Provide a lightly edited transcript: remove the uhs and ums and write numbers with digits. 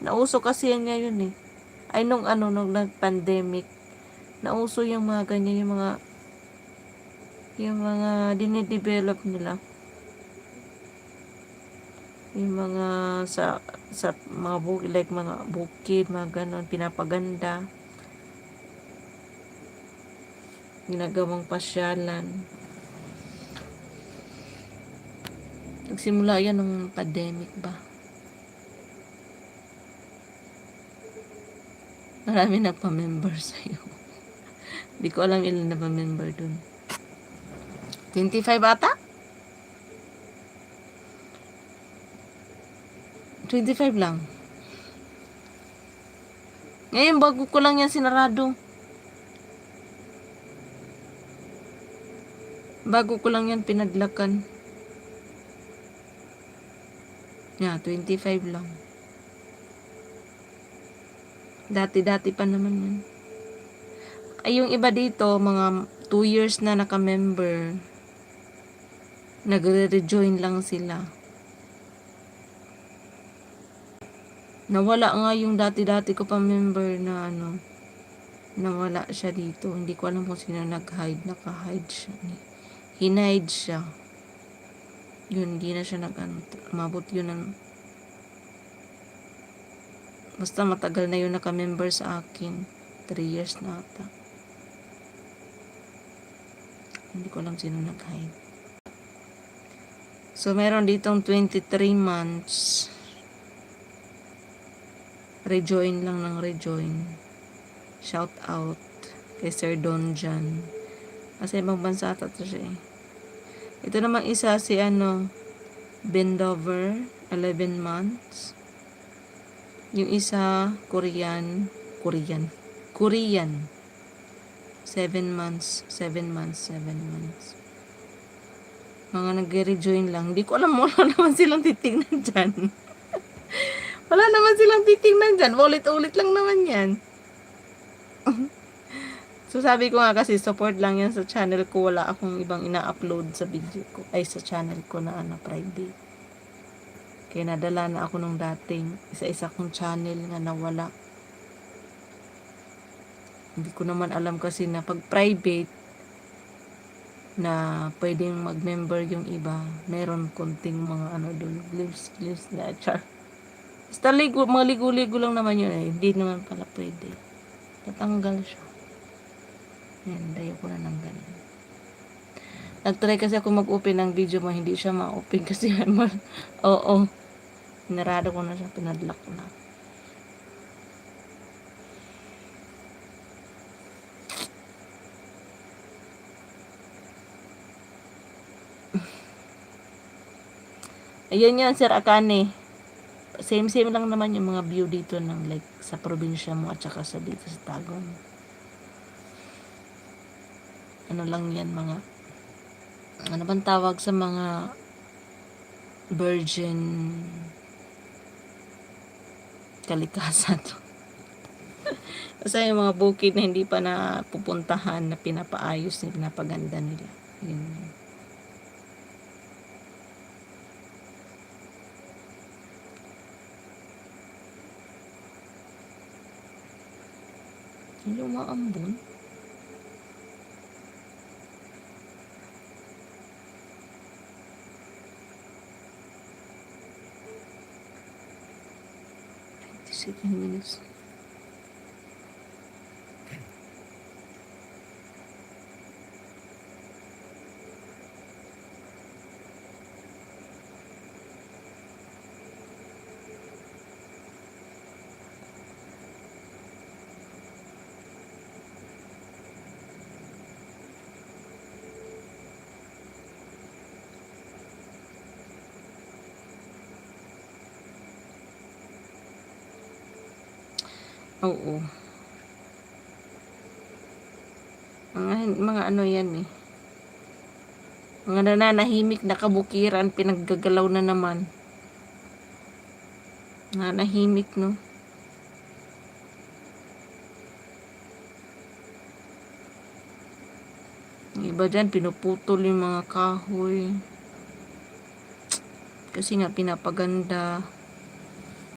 Nauso kasi yan ngayon eh. Ay, nung nag-pandemic, nauso yung mga ganyan, yung mga dinidevelop nila. Yung mga sa mga bukid, like mga bukid, mga ganon, pinapaganda. Ginagawang pasyalan. Nagsimula yan nung pandemic ba? Marami nagpa-member sa'yo. Hindi ko alam ilan na pa-member dun. 25 ata? 25 lang. Ngayon, bago ko lang yan sinarado. Bago ko lang yan pinaglakan. Yeah, 25 lang. Dati-dati pa naman yan. Ay, yung iba dito, mga 2 years na naka-member. Nagre-rejoin lang sila. Nawala nga yung dati-dati ko pa member na nawala siya dito. Hindi ko alam kung sino nag-hide. Naka-hide siya. Hinide siya. Yun, hindi na siya umabot yun ng basta matagal na yun naka-member sa akin. 3 years na ata. Hindi ko alam sino nag-hide. So, meron ditong 23 months. Rejoin lang ng rejoin. Shout out kay Sir Don Jan. Kasi ibang bansa ata to siya eh. Ito namang isa si Bendover, 11 months. Yung isa, Korean. 7 months. Mga nag-rejoin lang. Hindi ko alam, wala naman silang titignan dyan. Wala naman silang titignan dyan. Ulit-ulit lang naman yan. So, sabi ko nga kasi, support lang yan sa channel ko. Wala akong ibang ina-upload sa video ko. Ay, sa channel ko na private. Kaya nadala na ako nung dating isa-isa kong channel nga nawala. Hindi ko naman alam kasi na pag private na pwedeng mag-member yung iba, meron konting mga doon, glimpse na char. Basta mga ligo-ligo lang naman yun eh. Hindi naman pala pwede. Tatanggal siya. Yan, dayo ko na ng ganyan. Nag-try kasi ako mag-open ng video mo, hindi siya ma-open kasi oo. Narado ko na siya, pinadlock ko na. Ayun yan, Sir Akane. Same lang naman yung mga view dito ng like sa probinsya mo at saka sa dito sa Tagum. Ano lang yan, mga ano bang tawag sa mga virgin kalikasan. Kasi yung mga bukid na hindi pa na pupuntahan, na pinapaayos, na pinapaganda nila. Yun. Yung maambon. Minutes. Oo. Mga yan eh. Mga nananahimik na kabukiran, pinaggagalaw na naman. Nananahimik, no? Iba dyan, pinuputol yung mga kahoy. Kasi nga, pinapaganda.